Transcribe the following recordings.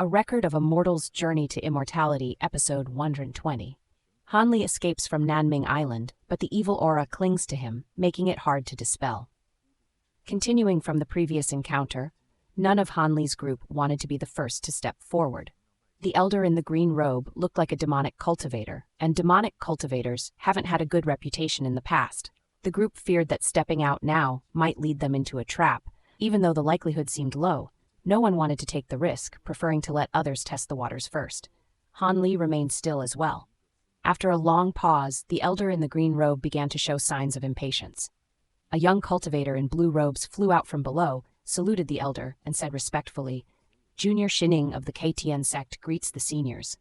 A Record of a Mortal's Journey to Immortality, Episode 120. Hanli escapes from Nanming Island, but the evil aura clings to him, making it hard to dispel. Continuing from the previous encounter, none of Hanli's group wanted to be the first to step forward. The elder in the green robe looked like a demonic cultivator, and demonic cultivators haven't had a good reputation in the past. The group feared that stepping out now might lead them into a trap, even though the likelihood seemed low. No one wanted to take the risk, preferring to let others test the waters first. Hanli remained still as well. After a long pause, the elder in the green robe began to show signs of impatience. A young cultivator in blue robes flew out from below, saluted the elder, and said respectfully, "Junior Cunning of the KTN sect greets the seniors.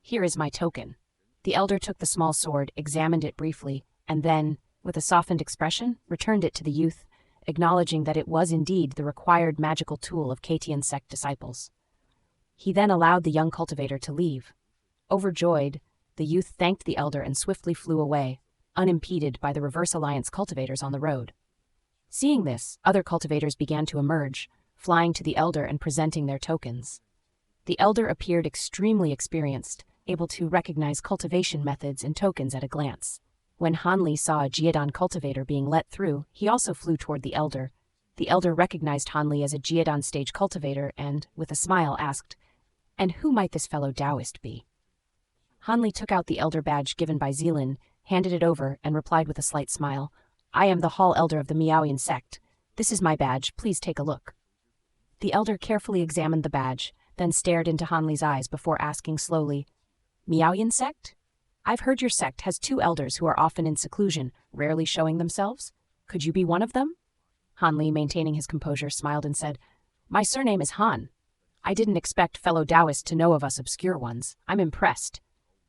Here is my token." The elder took the small sword, examined it briefly, and then, with a softened expression, returned it to the youth, acknowledging that it was indeed the required magical tool of KTN sect disciples. He then allowed the young cultivator to leave. Overjoyed, the youth thanked the elder and swiftly flew away, unimpeded by the Reverse Alliance cultivators on the road. Seeing this, other cultivators began to emerge, flying to the elder and presenting their tokens. The elder appeared extremely experienced, able to recognize cultivation methods and tokens at a glance. When Hanli saw a Jiadan cultivator being let through, he also flew toward the elder. The elder recognized Hanli as a Jiadan stage cultivator and, with a smile, asked, "And who might this fellow Taoist be?" Hanli took out the elder badge given by Zilin, handed it over, and replied with a slight smile, "I am the Hall Elder of the Miaoyan sect. This is my badge, please take a look." The elder carefully examined the badge, then stared into Hanli's eyes before asking slowly, "Miaoyan sect? I've heard your sect has 2 elders who are often in seclusion, rarely showing themselves. Could you be one of them?" Hanli, maintaining his composure, smiled and said, "My surname is Han. I didn't expect fellow Taoists to know of us obscure ones. I'm impressed."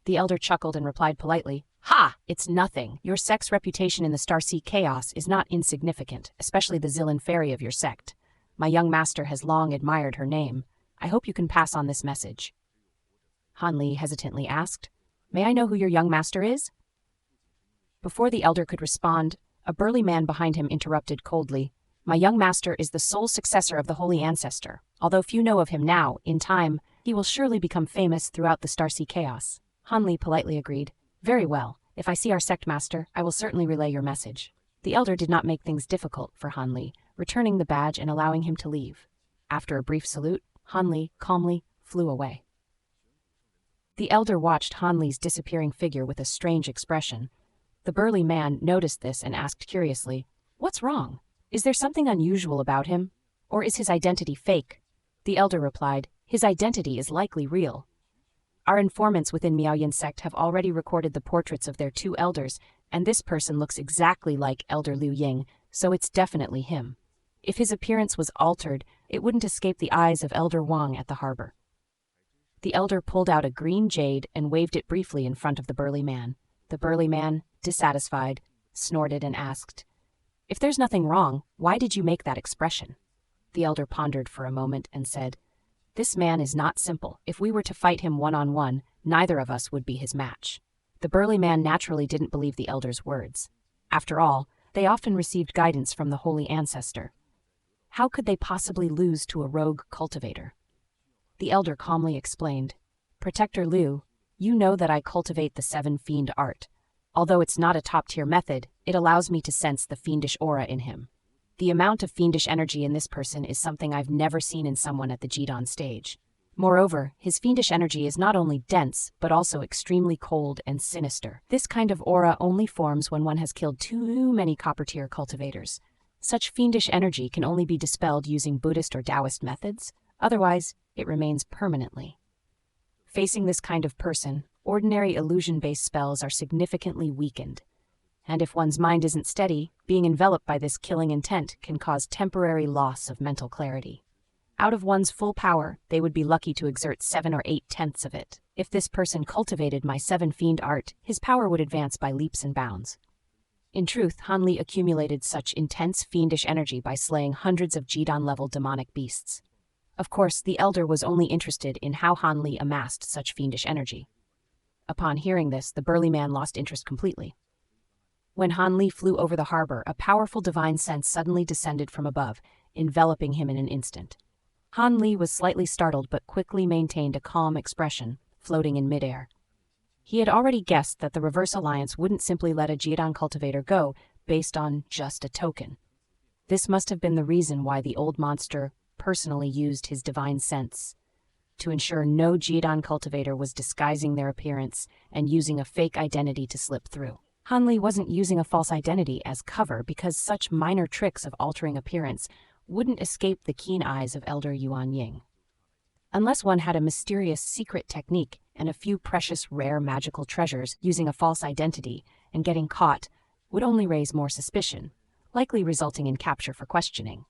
The elder chuckled and replied politely, "Ha! It's nothing. Your sect's reputation in the Starsea Chaos is not insignificant, especially the Zilin Fairy of your sect. My young master has long admired her name. I hope you can pass on this message." Hanli hesitantly asked, "May I know who your young master is?" Before the elder could respond, a burly man behind him interrupted coldly, "My young master is the sole successor of the Holy Ancestor. Although few know of him now, in time, he will surely become famous throughout the Starsea Chaos." Hanli politely agreed, "Very well. If I see our sect master, I will certainly relay your message." The elder did not make things difficult for Hanli, returning the badge and allowing him to leave. After a brief salute, Hanli calmly flew away. The elder watched Hanli's disappearing figure with a strange expression. The burly man noticed this and asked curiously, "What's wrong? Is there something unusual about him? Or is his identity fake?" The elder replied, "His identity is likely real. Our informants within Miaoyan sect have already recorded the portraits of their 2 elders, and this person looks exactly like Elder Liu Ying, so it's definitely him. If his appearance was altered, it wouldn't escape the eyes of Elder Wang at the harbor." The elder pulled out a green jade and waved it briefly in front of the burly man. The burly man, dissatisfied, snorted and asked, "If there's nothing wrong, why did you make that expression?" The elder pondered for a moment and said, "This man is not simple. If we were to fight him one-on-one, neither of us would be his match." The burly man naturally didn't believe the elder's words. After all, they often received guidance from the Holy Ancestor. How could they possibly lose to a rogue cultivator? The elder calmly explained, "Protector Liu, you know that I cultivate the 7 fiend art. Although it's not a top-tier method, it allows me to sense the fiendish aura in him. The amount of fiendish energy in this person is something I've never seen in someone at the Jidan stage. Moreover, his fiendish energy is not only dense, but also extremely cold and sinister. This kind of aura only forms when one has killed too many copper-tier cultivators. Such fiendish energy can only be dispelled using Buddhist or Taoist methods, otherwise, it remains permanently. Facing this kind of person, ordinary illusion-based spells are significantly weakened. And if one's mind isn't steady, being enveloped by this killing intent can cause temporary loss of mental clarity. Out of one's full power, they would be lucky to exert 7 or 8/10 of it. If this person cultivated my 7 fiend art, his power would advance by leaps and bounds." In truth, Hanli accumulated such intense fiendish energy by slaying hundreds of Jidan-level demonic beasts. Of course, the elder was only interested in how Hanli amassed such fiendish energy. Upon hearing this, the burly man lost interest completely. When Hanli flew over the harbor, a powerful divine sense suddenly descended from above, enveloping him in an instant. Han Li was slightly startled but quickly maintained a calm expression, floating in midair. He had already guessed that the Reverse Alliance wouldn't simply let a Jiadan cultivator go based on just a token. This must have been the reason why the old monster personally used his divine sense to ensure no Jiadan cultivator was disguising their appearance and using a fake identity to slip through. Han Li wasn't using a false identity as cover because such minor tricks of altering appearance wouldn't escape the keen eyes of Elder Yuan Ying. Unless one had a mysterious secret technique and a few precious rare magical treasures, using a false identity and getting caught would only raise more suspicion, likely resulting in capture for questioning.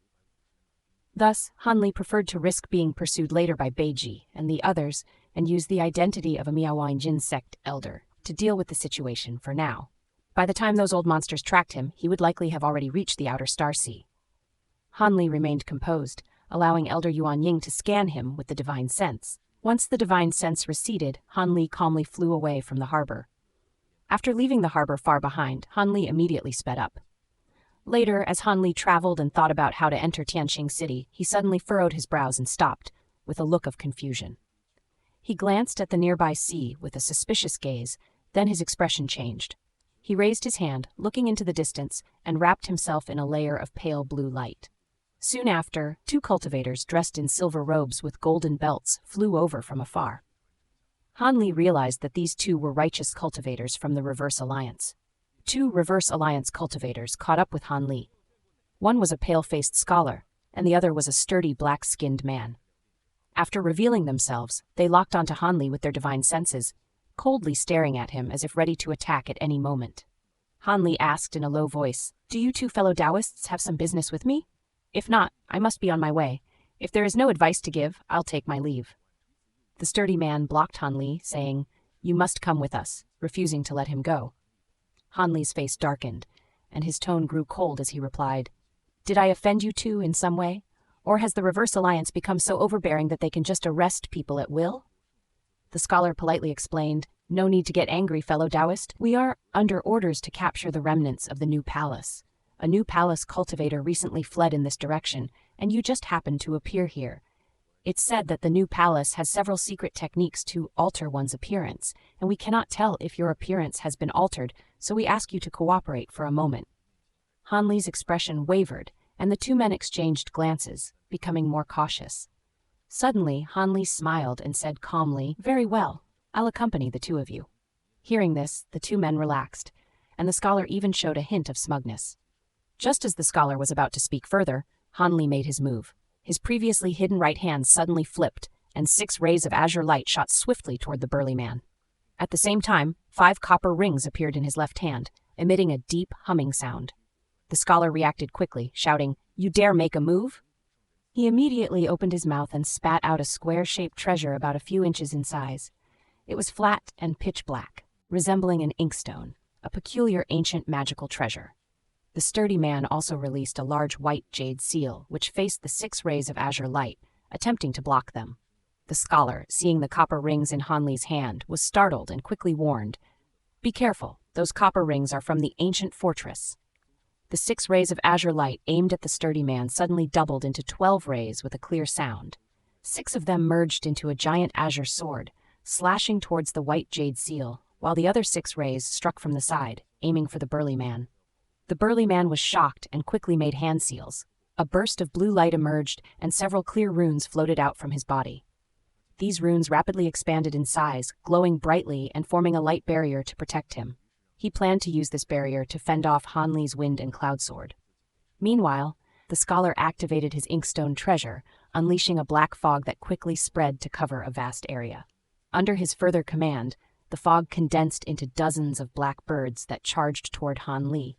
Thus, Han Li preferred to risk being pursued later by Beiji and the others and use the identity of a Miaowine Jin sect elder to deal with the situation for now. By the time those old monsters tracked him, he would likely have already reached the outer star sea. Han Li remained composed, allowing Elder Yuan Ying to scan him with the divine sense. Once the divine sense receded, Han Li calmly flew away from the harbor. After leaving the harbor far behind, Han Li immediately sped up. Later, as Han Li traveled and thought about how to enter Tianqing City, he suddenly furrowed his brows and stopped, with a look of confusion. He glanced at the nearby sea with a suspicious gaze, then his expression changed. He raised his hand, looking into the distance, and wrapped himself in a layer of pale blue light. Soon after, 2 cultivators dressed in silver robes with golden belts flew over from afar. Han Li realized that these 2 were righteous cultivators from the Reverse Alliance. 2 Reverse Alliance cultivators caught up with Han Li. One was a pale-faced scholar, and the other was a sturdy black-skinned man. After revealing themselves, they locked onto Han Li with their divine senses, coldly staring at him as if ready to attack at any moment. Han Li asked in a low voice, "Do you 2 fellow Taoists have some business with me? If not, I must be on my way. If there is no advice to give, I'll take my leave." The sturdy man blocked Han Li, saying, "You must come with us," refusing to let him go. Han Li's face darkened, and his tone grew cold as he replied, "Did I offend you 2 in some way? Or has the Reverse Alliance become so overbearing that they can just arrest people at will?" The scholar politely explained, "No need to get angry, fellow Taoist. We are under orders to capture the remnants of the new palace. A new palace cultivator recently fled in this direction, and you just happened to appear here. It's said that the new palace has several secret techniques to alter one's appearance, and we cannot tell if your appearance has been altered, so we ask you to cooperate for a moment." Han Li's expression wavered, and the 2 men exchanged glances, becoming more cautious. Suddenly, Han Li smiled and said calmly, "Very well, I'll accompany the 2 of you." Hearing this, the 2 men relaxed, and the scholar even showed a hint of smugness. Just as the scholar was about to speak further, Han Li made his move. His previously hidden right hand suddenly flipped, and 6 rays of azure light shot swiftly toward the burly man. At the same time, 5 copper rings appeared in his left hand, emitting a deep humming sound. The scholar reacted quickly, shouting, "You dare make a move?" He immediately opened his mouth and spat out a square-shaped treasure about a few inches in size. It was flat and pitch black, resembling an inkstone, a peculiar ancient magical treasure. The sturdy man also released a large white jade seal, which faced the 6 rays of azure light, attempting to block them. The scholar, seeing the copper rings in Han Li's hand, was startled and quickly warned, "Be careful, those copper rings are from the ancient fortress." The 6 rays of azure light aimed at the sturdy man suddenly doubled into 12 rays with a clear sound. 6 of them merged into a giant azure sword, slashing towards the white jade seal, while the other 6 rays struck from the side, aiming for the burly man. The burly man was shocked and quickly made hand seals. A burst of blue light emerged, and several clear runes floated out from his body. These runes rapidly expanded in size, glowing brightly and forming a light barrier to protect him. He planned to use this barrier to fend off Han Li's wind and cloud sword. Meanwhile, the scholar activated his inkstone treasure, unleashing a black fog that quickly spread to cover a vast area. Under his further command, the fog condensed into dozens of black birds that charged toward Han Li.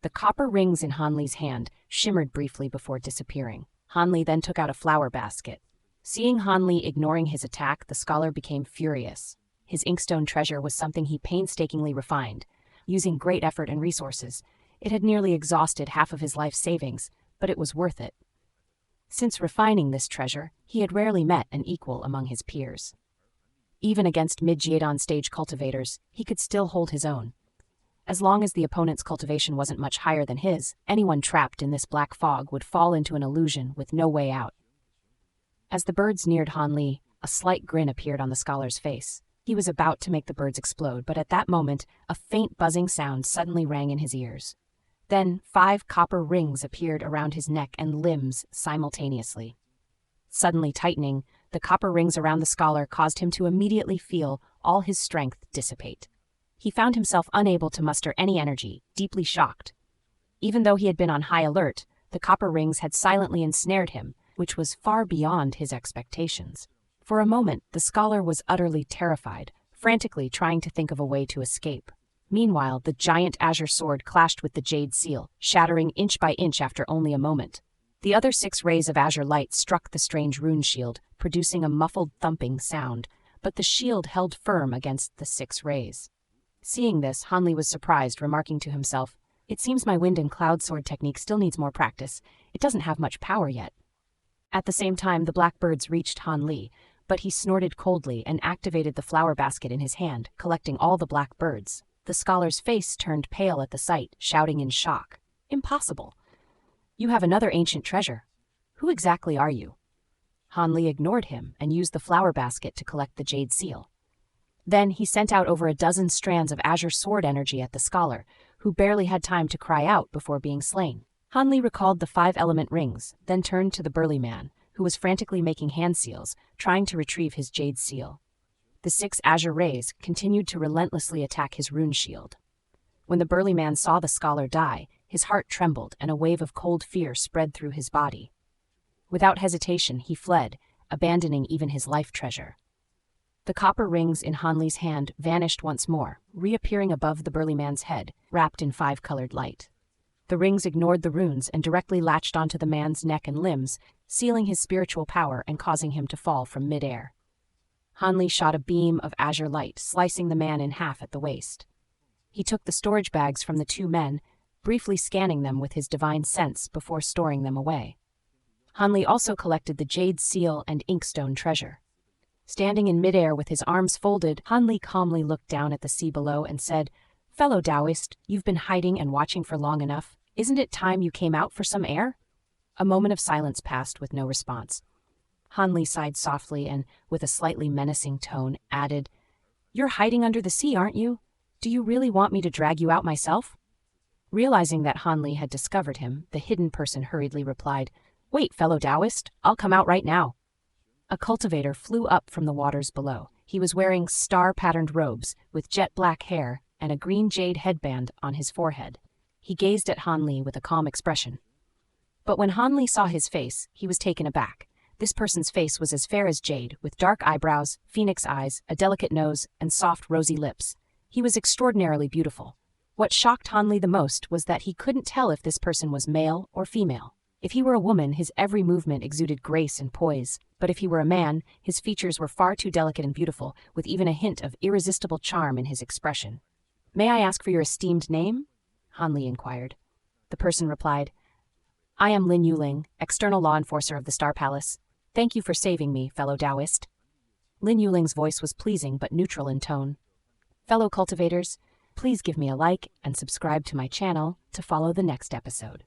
The copper rings in Han Li's hand shimmered briefly before disappearing. Han Li then took out a flower basket. Seeing Han Li ignoring his attack, the scholar became furious. His inkstone treasure was something he painstakingly refined, using great effort and resources. It had nearly exhausted half of his life savings, but it was worth it. Since refining this treasure, he had rarely met an equal among his peers. Even against mid-Jiadan stage cultivators, he could still hold his own. As long as the opponent's cultivation wasn't much higher than his, anyone trapped in this black fog would fall into an illusion with no way out. As the birds neared Han Li, a slight grin appeared on the scholar's face. He was about to make the birds explode, but at that moment, a faint buzzing sound suddenly rang in his ears. Then 5 copper rings appeared around his neck and limbs simultaneously. Suddenly tightening, the copper rings around the scholar caused him to immediately feel all his strength dissipate. He found himself unable to muster any energy, deeply shocked. Even though he had been on high alert, the copper rings had silently ensnared him, which was far beyond his expectations. For a moment, the scholar was utterly terrified, frantically trying to think of a way to escape. Meanwhile, the giant azure sword clashed with the jade seal, shattering inch by inch after only a moment. The other 6 rays of azure light struck the strange rune shield, producing a muffled thumping sound, but the shield held firm against the 6 rays. Seeing this, Han Li was surprised, remarking to himself, "It seems my wind and cloud sword technique still needs more practice. It doesn't have much power yet." At the same time, the black birds reached Han Li, but he snorted coldly and activated the flower basket in his hand, collecting all the black birds. The scholar's face turned pale at the sight, shouting in shock, "Impossible! You have another ancient treasure. Who exactly are you?" Han Li ignored him and used the flower basket to collect the jade seal. Then he sent out over a dozen strands of azure sword energy at the scholar, who barely had time to cry out before being slain. Han Li recalled the 5 element rings, then turned to the burly man, who was frantically making hand seals, trying to retrieve his jade seal. The 6 azure rays continued to relentlessly attack his rune shield. When the burly man saw the scholar die, his heart trembled and a wave of cold fear spread through his body. Without hesitation, he fled, abandoning even his life treasure. The copper rings in Han Li's hand vanished once more, reappearing above the burly man's head, wrapped in 5-colored light. The rings ignored the runes and directly latched onto the man's neck and limbs, sealing his spiritual power and causing him to fall from mid-air. Han Li shot a beam of azure light, slicing the man in half at the waist. He took the storage bags from the 2 men, briefly scanning them with his divine sense before storing them away. Han Li also collected the jade seal and inkstone treasure. Standing in midair with his arms folded, Han Li calmly looked down at the sea below and said, "Fellow Taoist, you've been hiding and watching for long enough. Isn't it time you came out for some air?" A moment of silence passed with no response. Han Li sighed softly and, with a slightly menacing tone, added, "You're hiding under the sea, aren't you? Do you really want me to drag you out myself?" Realizing that Han Li had discovered him, the hidden person hurriedly replied, "Wait, fellow Taoist, I'll come out right now." A cultivator flew up from the waters below. He was wearing star-patterned robes, with jet-black hair, and a green jade headband on his forehead. He gazed at Han Li with a calm expression. But when Han Li saw his face, he was taken aback. This person's face was as fair as jade, with dark eyebrows, phoenix eyes, a delicate nose, and soft, rosy lips. He was extraordinarily beautiful. What shocked Han Li the most was that he couldn't tell if this person was male or female. If he were a woman, his every movement exuded grace and poise, but if he were a man, his features were far too delicate and beautiful, with even a hint of irresistible charm in his expression. "May I ask for your esteemed name?" Han Li inquired. The person replied, "I am Lin Yuling, external law enforcer of the Star Palace. Thank you for saving me, fellow Taoist." Lin Yuling's voice was pleasing but neutral in tone. Fellow cultivators, please give me a like and subscribe to my channel to follow the next episode.